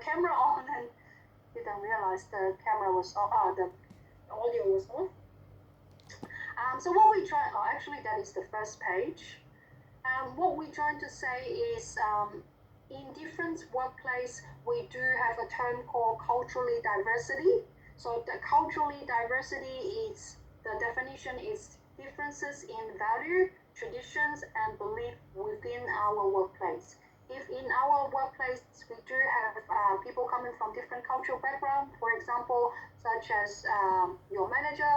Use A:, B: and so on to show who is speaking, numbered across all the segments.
A: camera on and didn't realize the camera was on, the audio was on. So what we try, actually that is the first page. What we're trying to say is in different workplace, we do have a term called culturally diversity. So the culturally diversity is, the definition is differences in value, traditions, and belief within our workplace. If in our workplace we do have people coming from different cultural background, for example, such as your manager,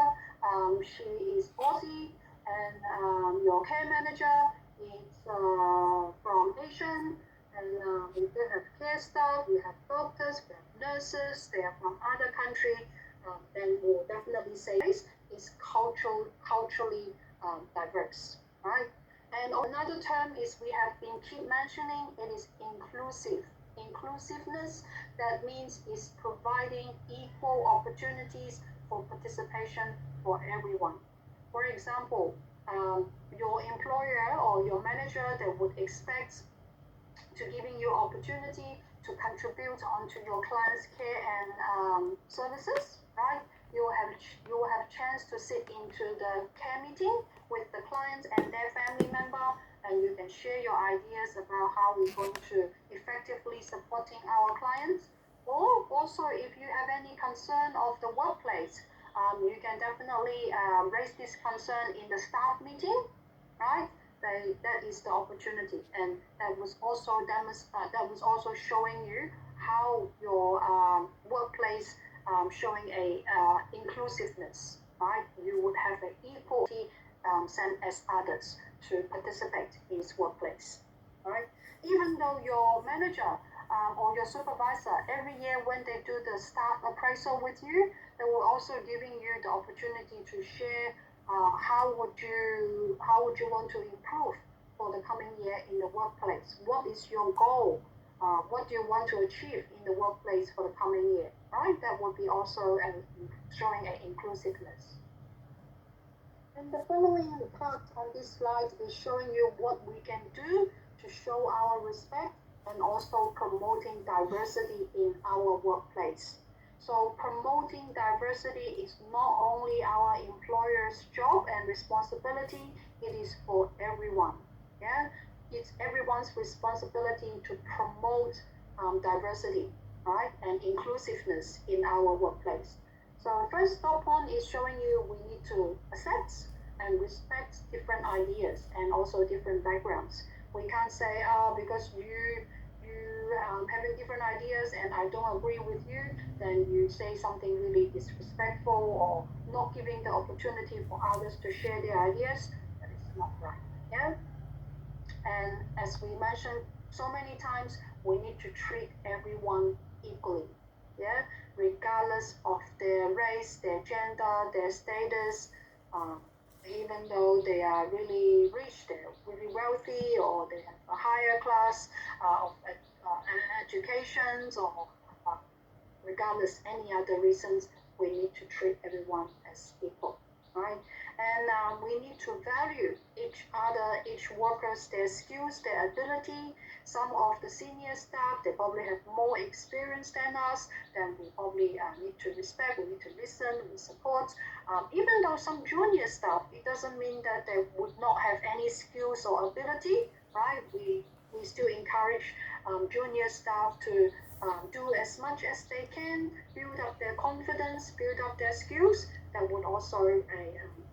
A: she is Aussie, and your care manager is from Asian, and we do have care staff, we have doctors, we have nurses, they are from other country, then we'll definitely say this is culturally diverse, right? And another term is we have been keep mentioning, it is inclusive. Inclusiveness, that means is providing equal opportunities for participation for everyone. For example, your employer or your manager, they would expect to giving you opportunity to contribute onto your client's care and services, right? You will have chance to sit into the care meeting with the client and their family member, and you can share your ideas about how we're going to effectively supporting our clients. Or also, if you have any concern of the workplace, you can definitely raise this concern in the staff meeting, right? That is the opportunity, and that was also showing you how your workplace showing a inclusiveness, right? You would have an equality same as others to participate in this workplace, right? Even though your manager or your supervisor, every year when they do the staff appraisal with you, they will also giving you the opportunity to share how would you want to improve for the coming year in the workplace? What is your goal? What do you want to achieve in the workplace for the coming year? Right? That would be also showing an inclusiveness. And the following part on this slide is showing you what we can do to show our respect and also promoting diversity in our workplace. So promoting diversity is not only our employer's job and responsibility, it is for everyone. Yeah, it's everyone's responsibility to promote diversity, right, and inclusiveness in our workplace. So first stop point is showing you we need to accept and respect different ideas and also different backgrounds. We can't say, because you having different ideas and I don't agree with you, then you say something really disrespectful or not giving the opportunity for others to share their ideas. That is not right. Yeah. And as we mentioned so many times, we need to treat everyone equally. Yeah, regardless of their race, their gender, their status. Even though they are really rich, they're really wealthy, or they have a higher class of educations, or regardless any other reasons, we need to treat everyone as equal, right? And we need to value each other, each workers, their skills, their ability. Some of the senior staff, they probably have more experience than us, then we probably need to respect, we need to listen, we support. Even though some junior staff, it doesn't mean that they would not have any skills or ability, right? We still encourage junior staff to do as much as they can, build up their confidence, build up their skills. That would also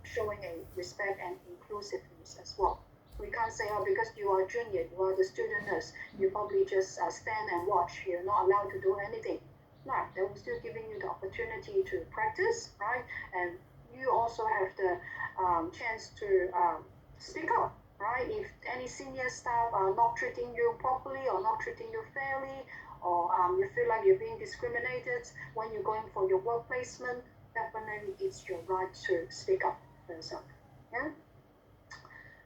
A: showing a respect and inclusiveness as well. We can't say, because you are junior, you are the student nurse, you probably just stand and watch, you're not allowed to do anything. No, they will still giving you the opportunity to practice, right? And you also have the chance to speak up, right? If any senior staff are not treating you properly or not treating you fairly, or you feel like you're being discriminated when you're going for your work placement, definitely it's your right to speak up for yourself. Yeah?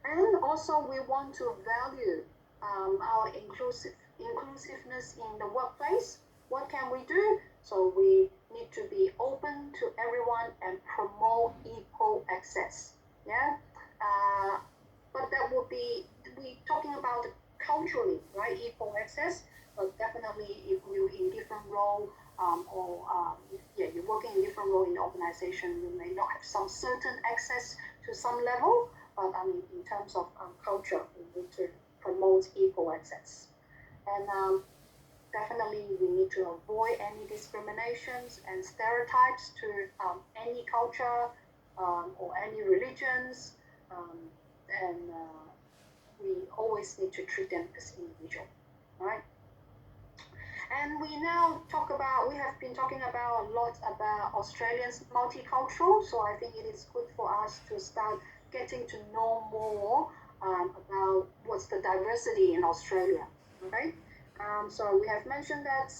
A: And also we want to value our inclusiveness in the workplace. What can we do? So we need to be open to everyone and promote equal access. Yeah? But that would be, we talking about culturally, right? Equal access. but definitely if you're in different role you're working in different role in the organization, you may not have some certain access to some level, but I mean in terms of culture, we need to promote equal access. And definitely we need to avoid any discriminations and stereotypes to any culture or any religions, um, and we always need to treat them as individual, right? And we have been talking about a lot about Australians multicultural, so I think it is good for us to start getting to know more about what's the diversity in Australia, right? So we have mentioned that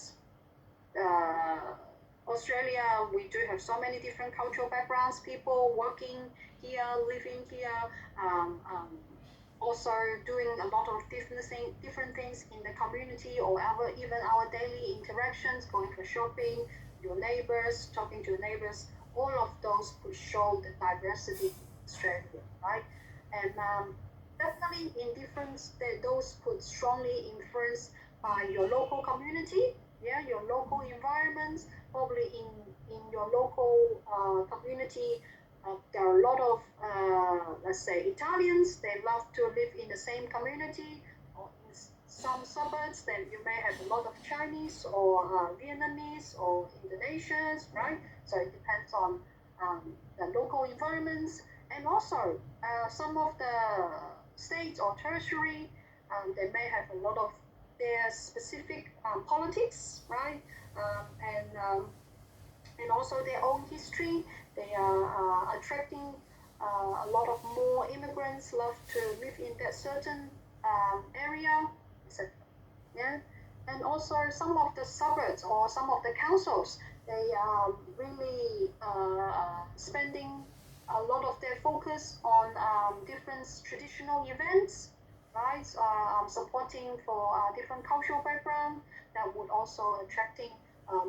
A: Australia, we do have so many different cultural backgrounds, people working here, living here, um, um, also doing a lot of different things in the community or even our daily interactions, going for shopping, your neighbors, talking to your neighbors, all of those could show the diversity in Australia, right? And definitely in difference, those could strongly influence by your local community, yeah, your local environments, probably in your local community. There are a lot of, let's say, Italians. They love to live in the same community, or in some suburbs. Then you may have a lot of Chinese or Vietnamese or Indonesians, right? So it depends on the local environments, and also some of the states or territory. They may have a lot of their specific politics, right? Um, and um, and also their own history. They are attracting a lot of more immigrants love to live in that certain area, etc. Yeah, and also some of the suburbs or some of the councils, they are really spending a lot of their focus on different traditional events, right? Supporting for different cultural background that would also attracting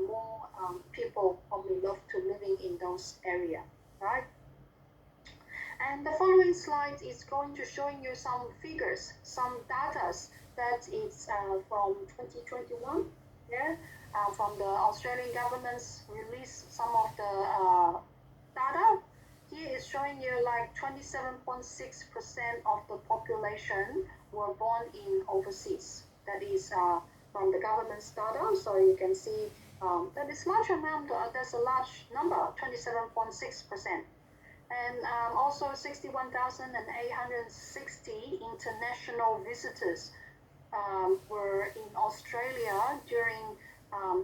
A: more people probably love to living in those area, right? And the following slide is going to showing you some figures, some data that is from 2021, yeah, from the Australian government's release some of the data. Here is showing you like 27.6% of the population were born in overseas. That is from the government's data. So you can see that is large amount. That's a large number, 27.6%. And also 61,860 international visitors were in Australia during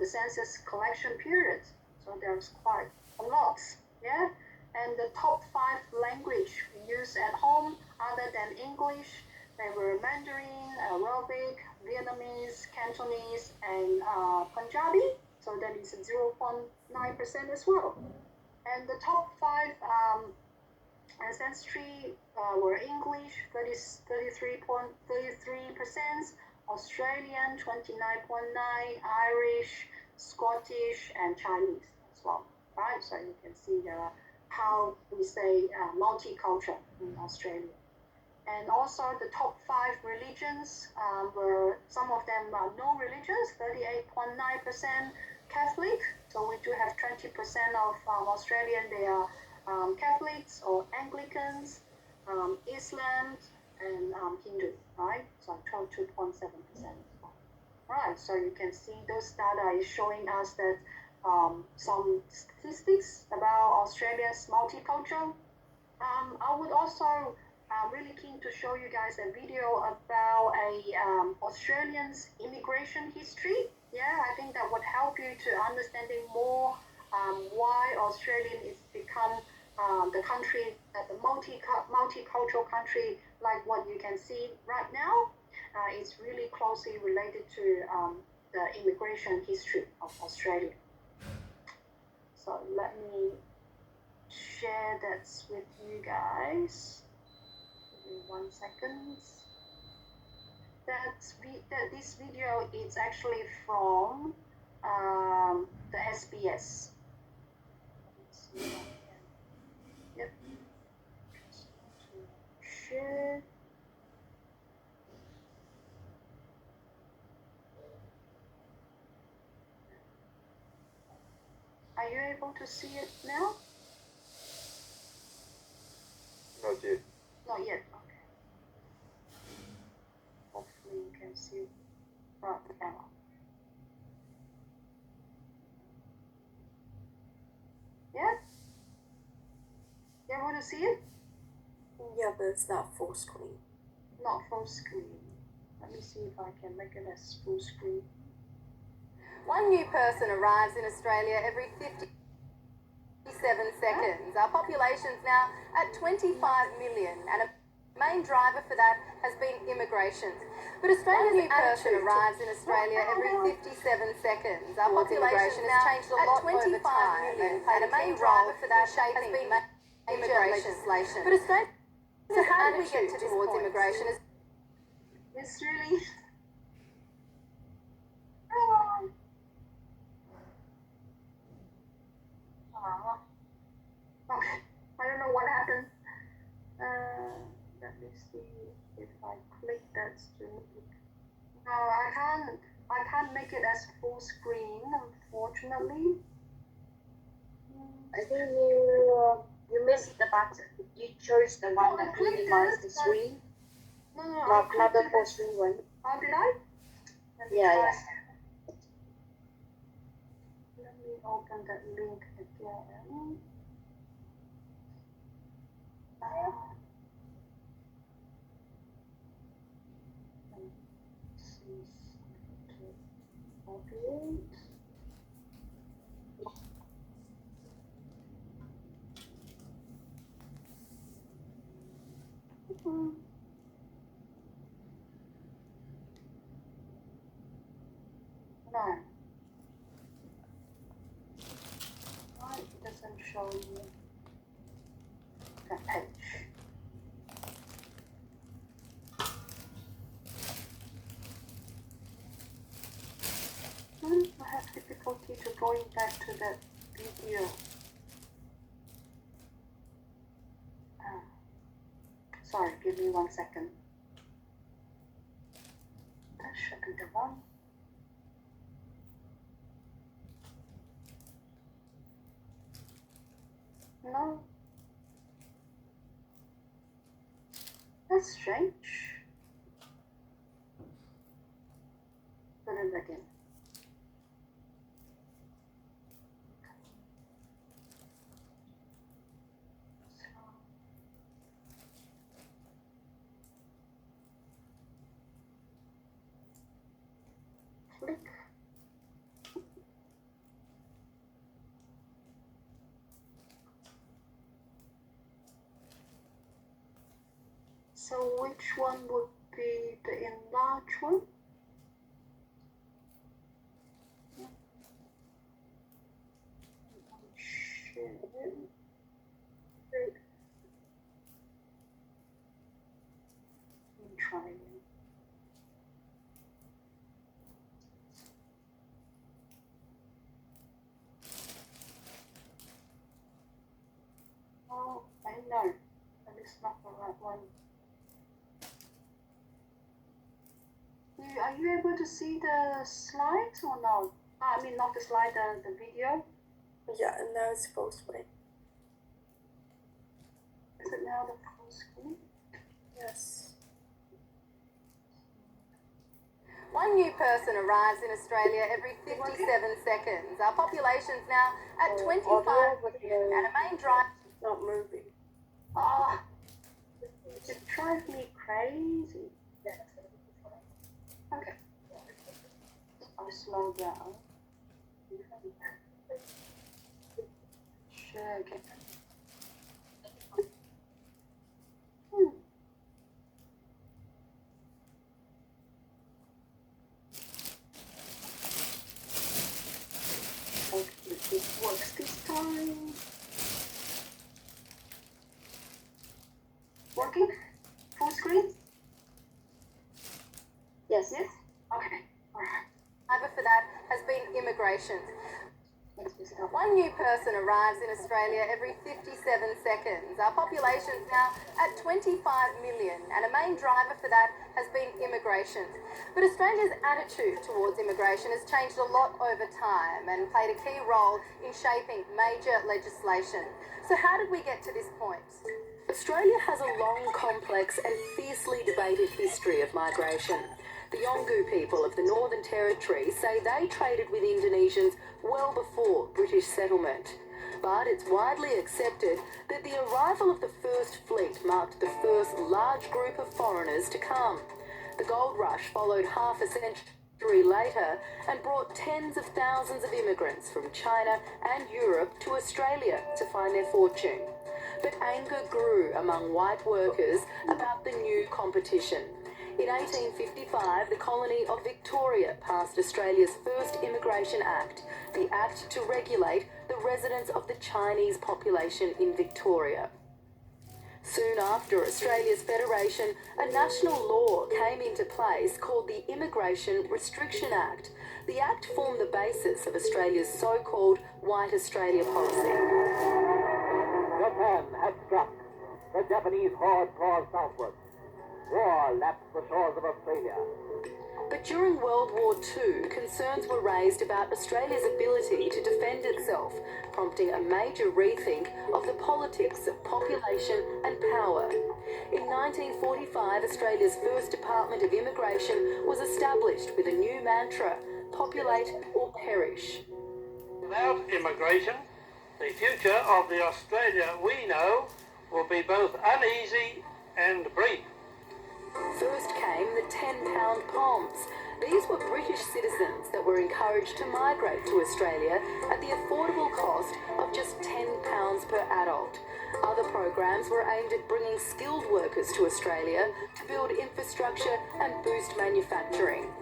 A: the census collection period. So there's quite a lot, yeah. And the top 5 language used at home, other than English, they were Mandarin, Arabic, Vietnamese, Cantonese, and Punjabi. So that is 0.9% as well. And the top 5 ancestry were English, 33.33%, Australian, 29.9%, Irish, Scottish, and Chinese as well, right? So you can see how we say multicultural in Australia. And also the top 5 religions were, some of them are no religions, 38.9% Catholic. So we do have 20% of Australian, they are Catholics or Anglicans, Islam, and Hindu, right? So 22.7%. Right, so you can see those data is showing us that some statistics about Australia's multicultural. I would also really keen to show you guys a video about a Australian's immigration history. Yeah, I think that would help you to understanding more why Australian is become the country, the multicultural country, like what you can see right now. It's really closely related to the immigration history of Australia. So let me share that with you guys. Give me 1 second. This video is actually from the SBS. Let's see if I can. Yep. Just want to share. Are you able to see it now?
B: Not yet.
A: Not yet. Okay. Hopefully you can see front camera. Yeah? You able to see it?
C: Yeah, but it's not full screen.
A: Not full screen. Let me see if I can make it as full screen.
D: One new person arrives in Australia every 57 seconds. Our population's now at 25 million, and a main driver for that has been immigration. But Australia's new person arrives in Australia every 57 seconds. Our population has changed a lot over time, and a main driver for that has been immigration legislation. But Australia, so how do we get towards immigration?
A: It's really... Oh. Okay, I don't know what happened. Let me see if I click that stream. No, I can't make it as full screen, unfortunately.
C: I think you missed the button. You chose the one that minimized the screen.
A: No,
C: Not the full screen one.
A: Oh, did I?
C: Yeah.
A: Let me open that link again. No. Why it doesn't show you the page? I have difficulty to going back to that video. Sorry, give me 1 second. That should be the one. No. That's strange. Put it again. Click. So which one would be the enlarged one? Try it. Oh, I know. That is not the right one. Are you able to see the slides or no? I mean, not the slide, the video.
C: Yeah, and now it's full screen.
A: Is it now the full screen?
C: Yes.
D: One new person arrives in Australia every 57 seconds. Our population's now at 25 million, and a main driver...
C: It's not moving.
A: Oh, it drives me crazy. Okay. I'll slow down. Sure, okay. Hopefully this works this time. Working? Full screen?
C: Yes.
A: Yes? Okay. Alright.
D: Driver for that has been immigration. One new person arrives in Australia every 57 seconds. Our population's now at 25 million, and a main driver for that has been immigration. But Australia's attitude towards immigration has changed a lot over time and played a key role in shaping major legislation. So how did we get to this point? Australia has a long, complex and fiercely debated history of migration. The Yolngu people of the Northern Territory say they traded with Indonesians well before British settlement. But it's widely accepted that the arrival of the first fleet marked the first large group of foreigners to come. The gold rush followed half a century later and brought tens of thousands of immigrants from China and Europe to Australia to find their fortune. But anger grew among white workers about the new competition. In 1855, the colony of Victoria passed Australia's first Immigration Act, the Act to regulate the residence of the Chinese population in Victoria. Soon after Australia's federation, a national law came into place called the Immigration Restriction Act. The Act formed the basis of Australia's so-called White Australia policy.
B: Japan had struck. The Japanese horde poured southward. War lapped the shores of Australia.
D: But during World War II, concerns were raised about Australia's ability to defend itself, prompting a major rethink of the politics of population and power. In 1945, Australia's first Department of Immigration was established with a new mantra: populate or perish.
E: Without immigration, the future of the Australia we know will be both uneasy and brief.
D: First came the £10 Poms. These were British citizens that were encouraged to migrate to Australia at the affordable cost of just £10 per adult. Other programs were aimed at bringing skilled workers to Australia to build infrastructure and boost manufacturing.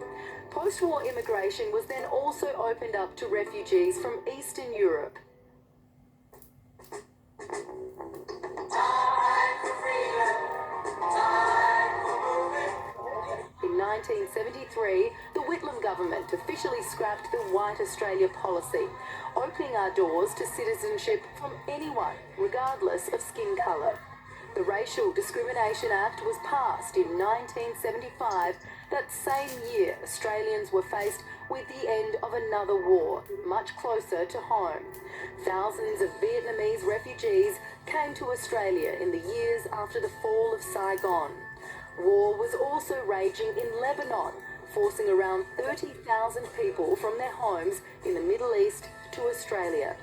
D: Post-war immigration was then also opened up to refugees from Eastern Europe. In 1973, the Whitlam government officially scrapped the White Australia policy, opening our doors to citizenship from anyone, regardless of skin colour. The Racial Discrimination Act was passed in 1975. That same year, Australians were faced with the end of another war, much closer to home. Thousands of Vietnamese refugees came to Australia in the years after the fall of Saigon. War was also raging in Lebanon, forcing around 30,000 people from their homes in the Middle East to Australia.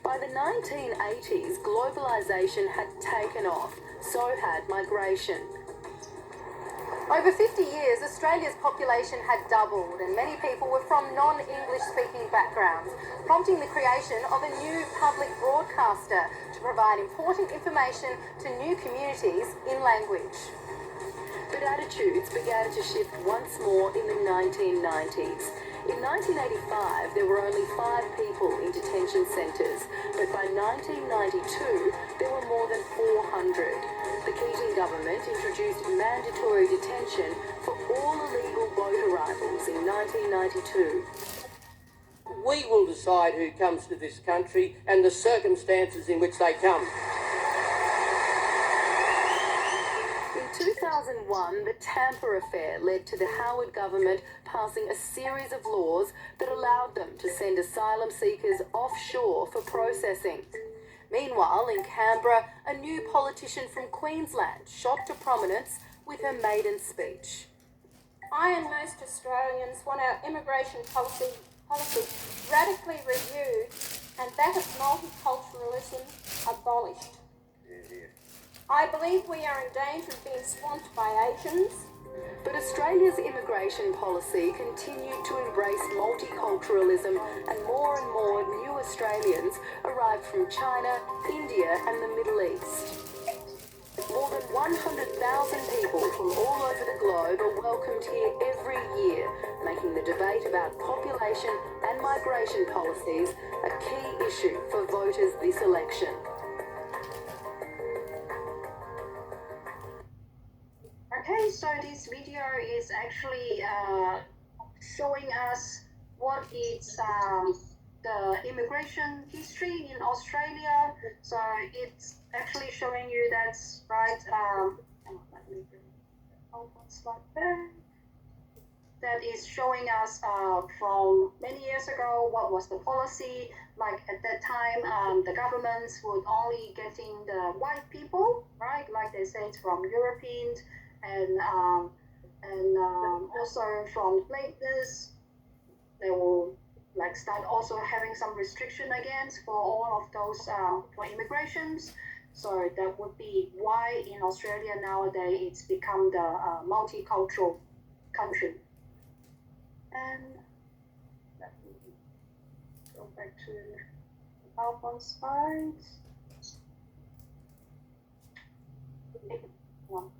D: By the 1980s, globalisation had taken off, so had migration. Over 50 years, Australia's population had doubled, and many people were from non-English speaking backgrounds, prompting the creation of a new public broadcaster to provide important information to new communities in language. But attitudes began to shift once more in the 1990s. In 1985, there were only 5 people in detention centres, but by 1992, there were more than 400. The Keating government introduced mandatory detention for all illegal boat arrivals in 1992.
F: We will decide who comes to this country and the circumstances in which they come.
D: In 2001, the Tampa affair led to the Howard government passing a series of laws that allowed them to send asylum seekers offshore for processing. Meanwhile, in Canberra, a new politician from Queensland shot to prominence with her maiden speech.
G: I and most Australians want our immigration policy radically reviewed and that of multiculturalism abolished. I believe we are in danger of being swamped by Asians.
D: But Australia's immigration policy continued to embrace multiculturalism, and more new Australians arrived from China, India and the Middle East. More than 100,000 people from all over the globe are welcomed here every year, making the debate about population and migration policies a key issue for voters this election.
A: Okay, so this video is actually showing us what is the immigration history in Australia. So it's actually showing you that's right. let me bring the PowerPoint slide back. That is showing us from many years ago what was the policy. Like at that time, the governments would only getting the white people, right? Like they say, it's from Europeans and also from lateness. They will like start also having some restriction against for all of those for immigrations. So that would be why in Australia nowadays it's become the multicultural country. And let me go back to the PowerPoint slides. One.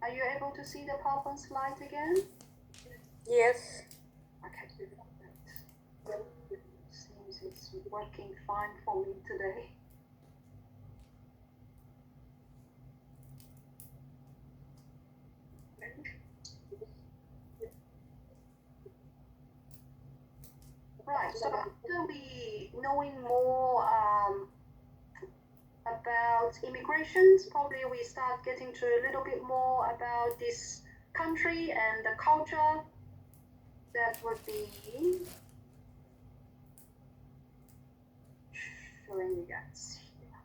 A: Are you able to see the PowerPoint slides again?
G: Yes.
A: Okay, seems it's working fine for me today. Right, so after we knowing more about immigrations, probably we start getting to a little bit more about this country and the culture. That would be showing you guys here.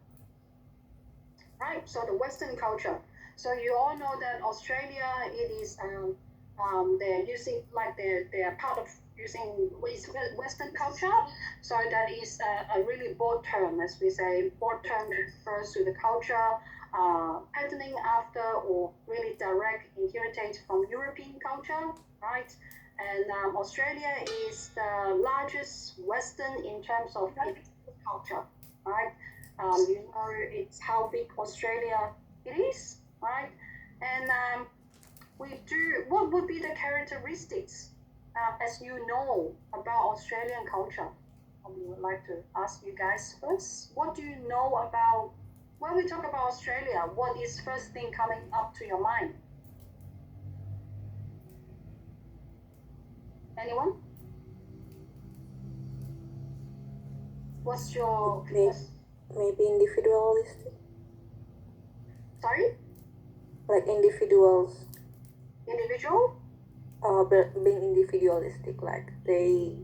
A: Right, so the Western culture. So you all know that Australia, it is they're using like they're part of using Western culture. So that is a really broad term, as we say. Broad term refers to the culture patterning after or really direct inherited from European culture, right? And Australia is the largest Western in terms of culture, right? You know, it's how big Australia it is, right? And what would be the characteristics, as you know, about Australian culture? I would like to ask you guys first. What do you know about, when we talk about Australia, what is first thing coming up to your mind? Anyone? What's your
H: Maybe individualistic,
A: sorry?
H: like individuals,
A: Individual?
H: being individualistic, like they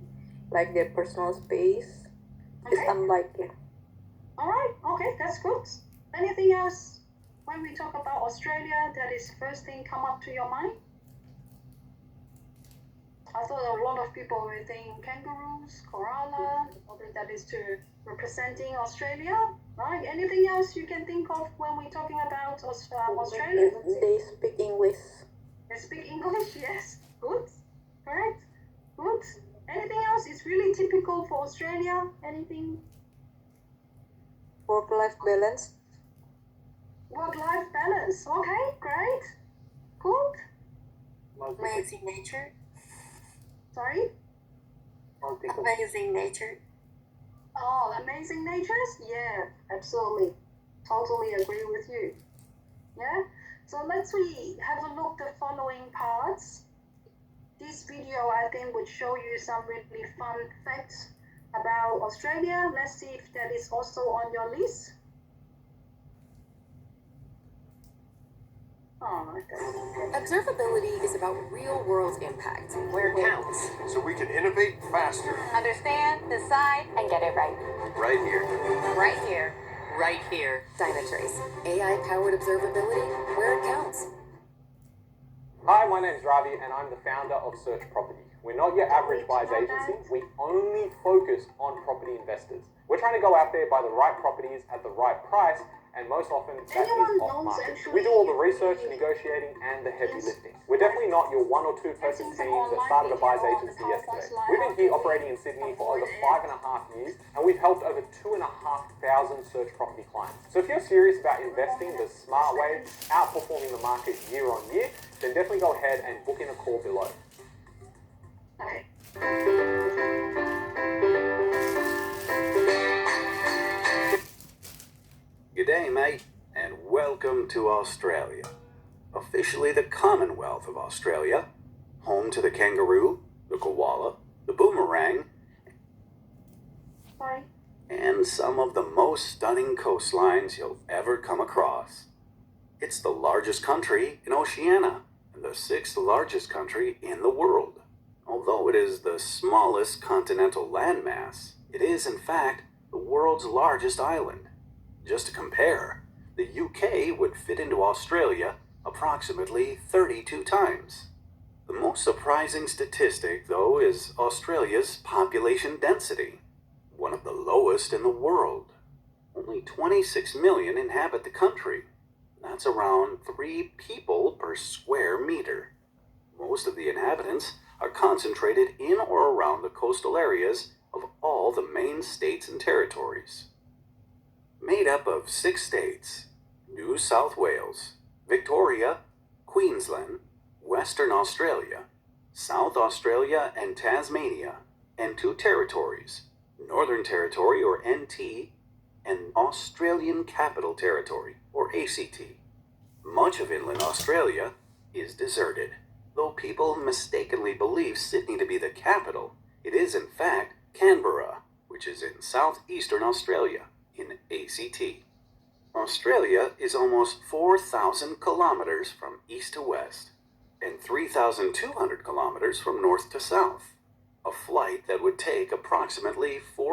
H: like their personal space. It's
A: Okay.
H: unlike
A: All right. Okay, that's good. Anything else when we talk about Australia that is first thing come up to your mind? I thought a lot of people were thinking kangaroos, koala, that is to representing Australia, right? Anything else you can think of when we're talking about Australia?
H: they speak English.
A: They speak English, yes. Good. Correct. Good. Anything else is really typical for Australia? Anything?
H: Work-life balance.
A: Work-life balance. Okay, great. Good.
I: Amazing nature.
A: Sorry?
I: Amazing nature.
A: Oh, amazing natures? Yeah, absolutely. Totally agree with you. Yeah? So let's we have a look the following parts. This video I think would show you some really fun facts about Australia. Let's see if that is also on your list. Oh, okay.
I: Observability is about real world impact, where it counts.
J: So we can innovate faster.
I: Understand, decide, and get it right.
J: Right here.
I: Right here. Right here. Dynatrace. AI-powered observability, where it counts.
K: Hi, my name's Ravi and I'm the founder of Search Property. We're not your average buyer's agency. We only focus on property investors. We're trying to go out there, buy the right properties at the right price, and most often that is off market. We do all the research, negotiating, and the heavy lifting. We're definitely not your 1 or 2 person team that started a buyer's agency yesterday. We've been here operating in Sydney for over 5.5 years, and we've helped over 2,500 search property clients. So if you're serious about investing the smart way, outperforming the market year on year, then definitely go ahead and book in a call below.
A: Okay.
J: Good day, mate, and
L: Welcome to Australia, officially the Commonwealth of Australia, home to the kangaroo, the koala, the boomerang,
A: Sorry.
L: and some of the most stunning coastlines you'll ever come across. It's the largest country in Oceania and the sixth largest country in the world. Although it is the smallest continental landmass, it is in fact the world's largest island. Just to compare, the UK would fit into Australia approximately 32 times. The most surprising statistic, though, is Australia's population density, one of the lowest in the world. Only 26 million inhabit the country. That's around 3 people per square meter. Most of the inhabitants are concentrated in or around the coastal areas of all the main states and territories. Made up of 6 states: New South Wales, Victoria, Queensland, Western Australia, South Australia and Tasmania, and 2 territories, Northern Territory or NT, and Australian Capital Territory or ACT. Much of inland Australia is deserted. Though people mistakenly believe Sydney to be the capital, it is in fact Canberra, which is in southeastern Australia, in ACT. Australia is almost 4,000 kilometers from east to west, and 3,200 kilometers from north to south. A flight that would take approximately 4